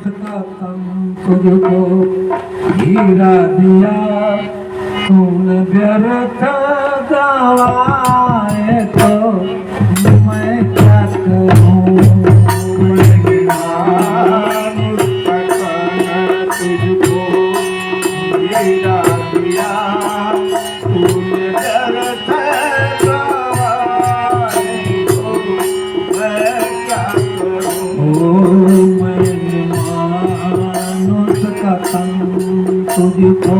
का तन तुझको हीरा दिया तूने व्यर्थ गवाए तो मैं क्या करूं। मैं ज्ञान उसका तन तुझको हीरा दिया तूने व्यर्थ गवाए तो मैं क्या करूं। मैंने मानुष का तन तुझको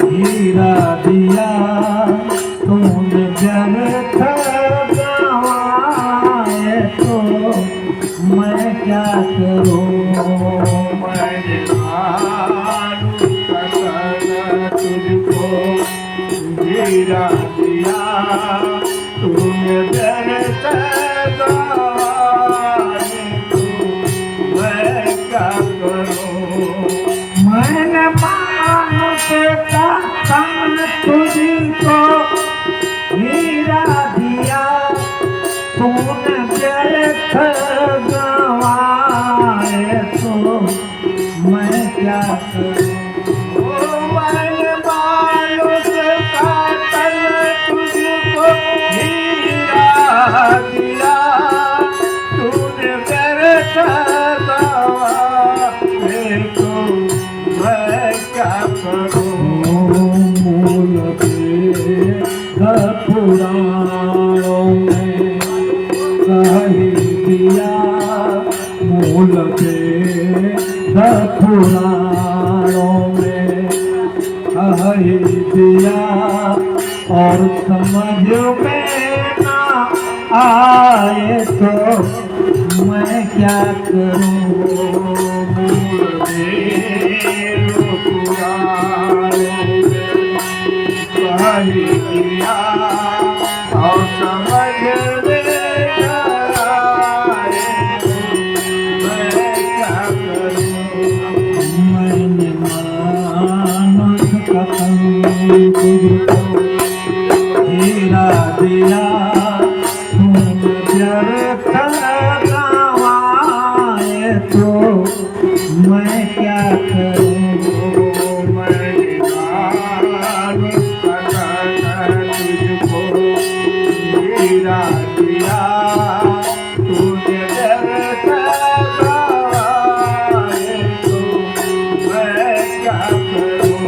हीरा दिया तूने व्यर्थ गवाए तो मैं क्या करूं। मैंने मानुष का तन तुझको हीरा दिया तूने व्यर्थ गवाए तो मैं क्या करूं। मैंने मानुष का तन तुझको हीरा दिया तूने व्यर्थ गवाए तो मैं क्या करूं। मैंने मानुष का तन तुझको हीरा दिया तूने व्यर्थ गवाए तो मैं क्या करूं। मूल पुराणों में कह ही दिया मूल पुराणों में कह ही दिया और समझ में ना आए तो मैं क्या करूं। दिया और समझ में आए मैं क्या करूं। मैंने मानुष का तन तुझको हीरा दिया तूने व्यर्थ गवाए तो मैं क्या करूं। हीरा दिया तूने व्यर्थ गवाए तो मैं क्या करूं।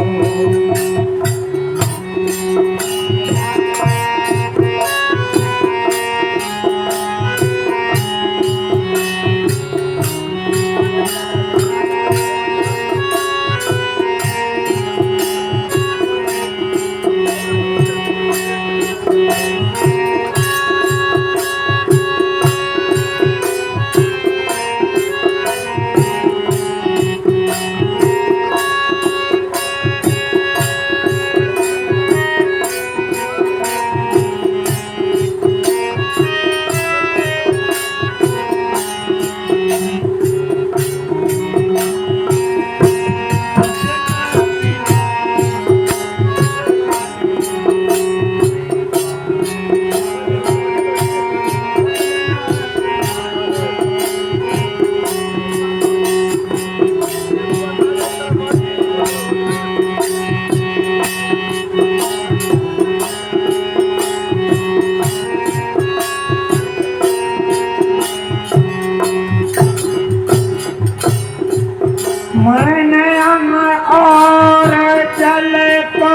मैंने अन्न और जल को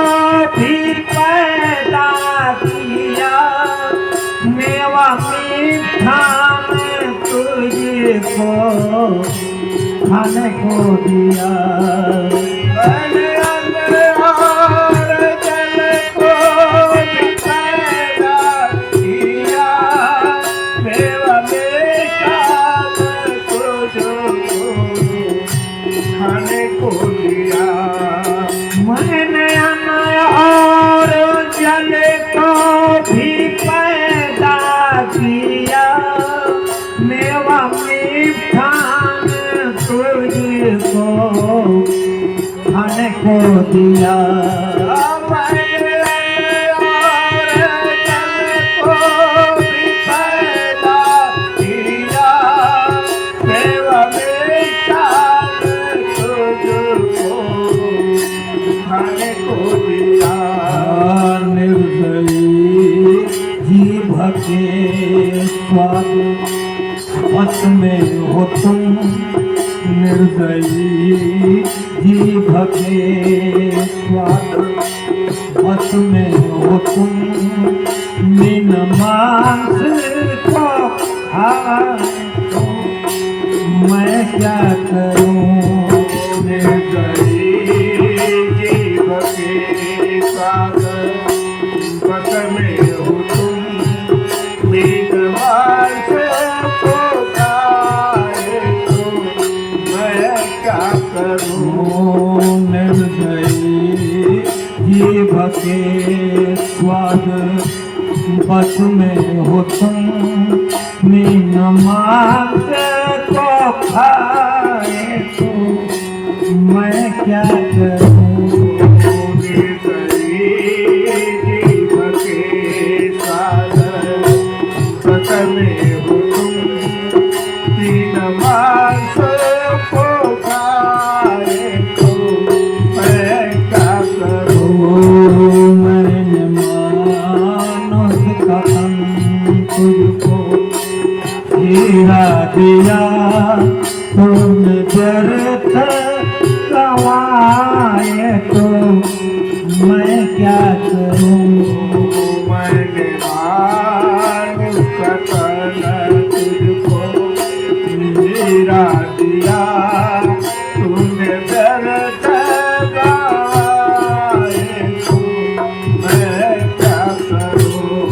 भी पैदा किया मेवा मीठा में तुझको खाने को दिया। मैंने अन्न और जल को भी पैदा किया मेवा मीठा में तुझको खाने को दिया। मैंने अन्न और जल को भी पैदा किया मेवा मीठा तुझको खाने को दिया। खाने बस में हो तुम निर्दयी जीभ के स्वाद, बस में हो तुम मीन मांस को खाए तो मैं क्या करूं। निर्दयी जीव के स्वाद, बस में हो तुम मीन मांस को खाए तो मैं क्या करूं। निर्दयी जीभ के स्वाद, बस में हो तुम मीन मांस को खाए तो मैं क्या करूं। निर्दयी जीव के स्वाद, बस में हो तुम मीन मांस को खाए तो मैं क्या करूं। मैंने मानस का तन तुझको हीरा दिया, तुमने व्यर्थ गंवाए तो मैं क्या करूं। मैंने मानुष का तन तुझको हीरा दिया, तूने व्यर्थ गंवाए तो मैं क्या करूं।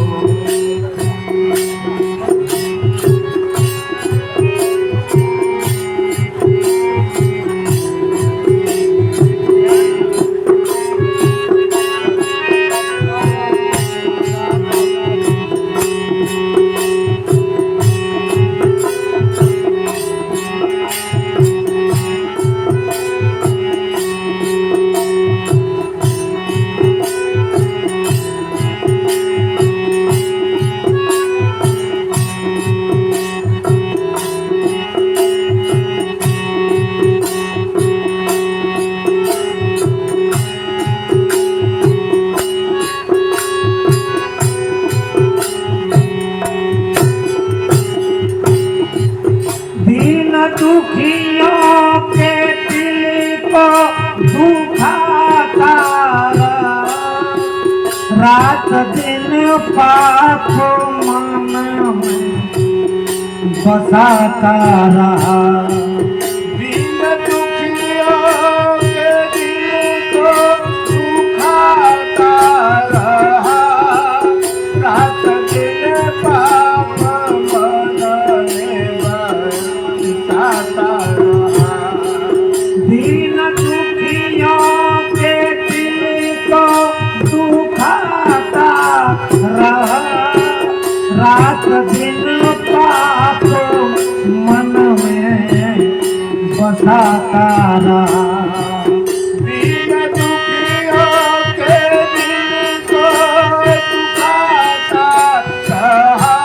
दीन दुखियों के दिल को दुखाता, रात दिन पाप मन में बसाता रहा। दीन दुखियों के दिल को दुखाता रहा, रात दिन पाप मन में बसाता रहा। दीन दुखियों के दिल को दुखाता रहा, रात दिन पाप मन में बसाता रहा। दीन दुखियों के दिल को दुखाता रहा,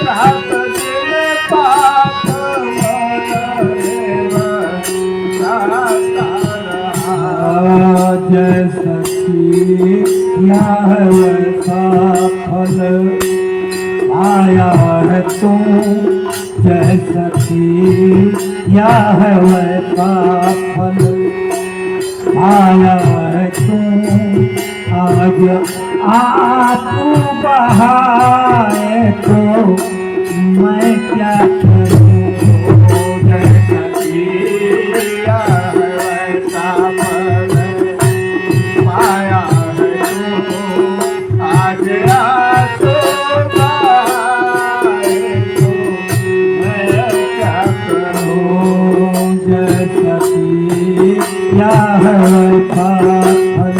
रात दिन पाप मन में बसाता रहा। जैसा किया है वैसा फल आया है तू, जैसा किया है वैसा फल आया है तू। आज आप बहाए तो मैं क्या करूं। जैसा किया है वैसा फल पाया है तू, आज आंसू बहाए तो मैं क्या करूं। जैसा किया है वैसा फल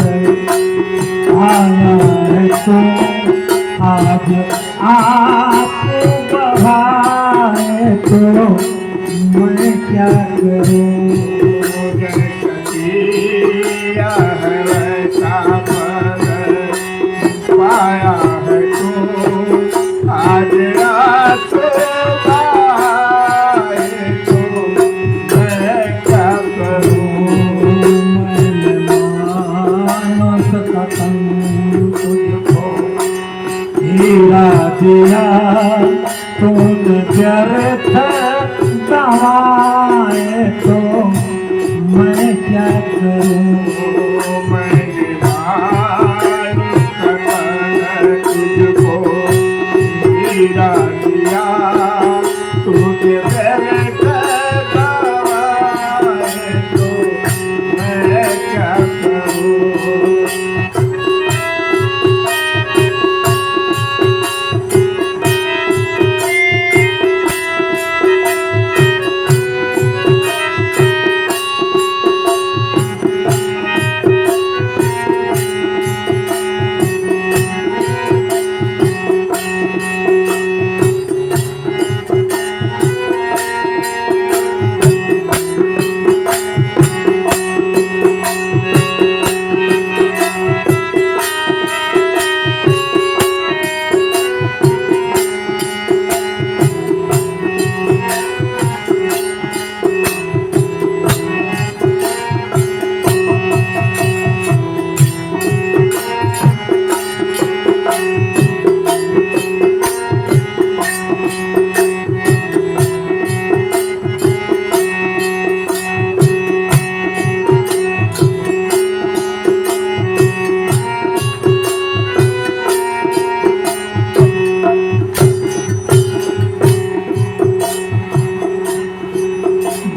आया है तो आज आप बहाए तो मैं क्या करूं। जैसा किया है वैसा फल पाया है तू, आज आंसू बहाए तो मैं क्या करूं। मैंने मानस का तन तुझको हीरा दिया, तुम व्यर्थ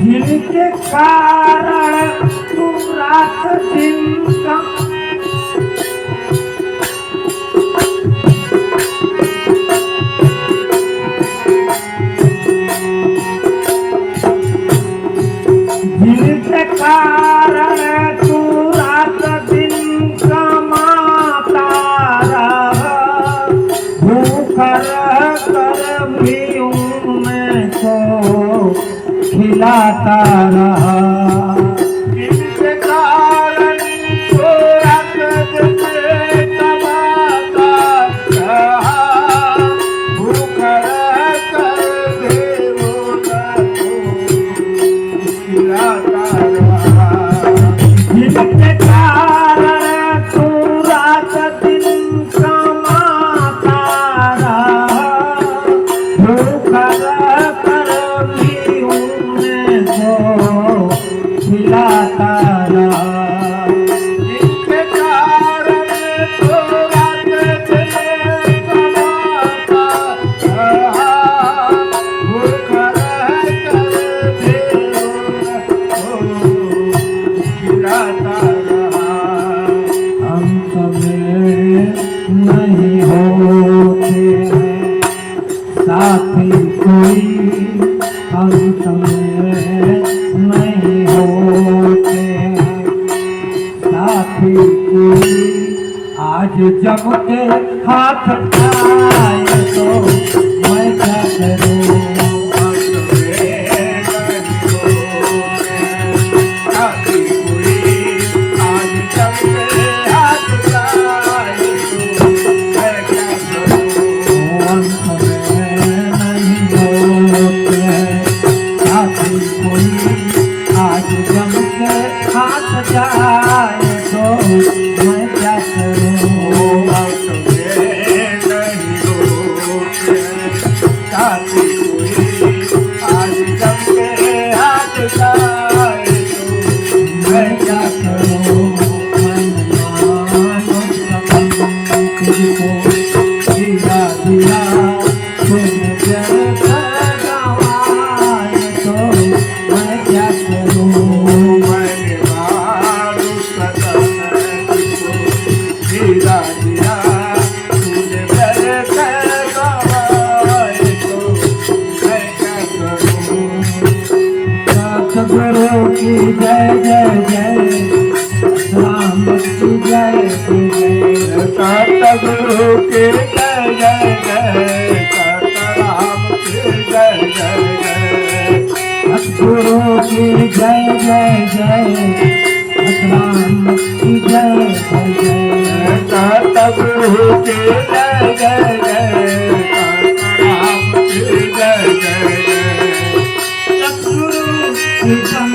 जिनके कारण तू रात दिन का जिनके कारण तू रात दिन कमाता रहा, भूख रह कर भी उनमें को खिलाता रहा। जिनके कारण तू रात दिन कमाता रहा, भूख रह कर भी उनको खिलाता रहा। जिनके कारण तू रात दिन कमाता रहा, भूख रह कर भी उनको खिलाता रहा। जिनके कारण तू रात दिन कमाता रहा, भूख रह कर भी उनको खिलाता रहा। अंत में नहीं होते हैं साथी कोई, अंत में नहीं होते हैं साथी कोई। आज जब के हाथ आए तो मैं क्या करूं। आज जम के हाथ जाए तो मैं क्या करूं। मैं क्या करूं। मन मानो सपन तुझको दिया दिया, तुम जब गवाए तो मैं क्या करूं। सतगुरु की जय जय जय, राम की जय जय। सतगुरु के जय जय जय, सतराम के जय जय जय। सतगुरु की जय जय जय, राम की जय जय। सतगुरु के जय जय जय, सतराम के जय जय जय। सतगुरु की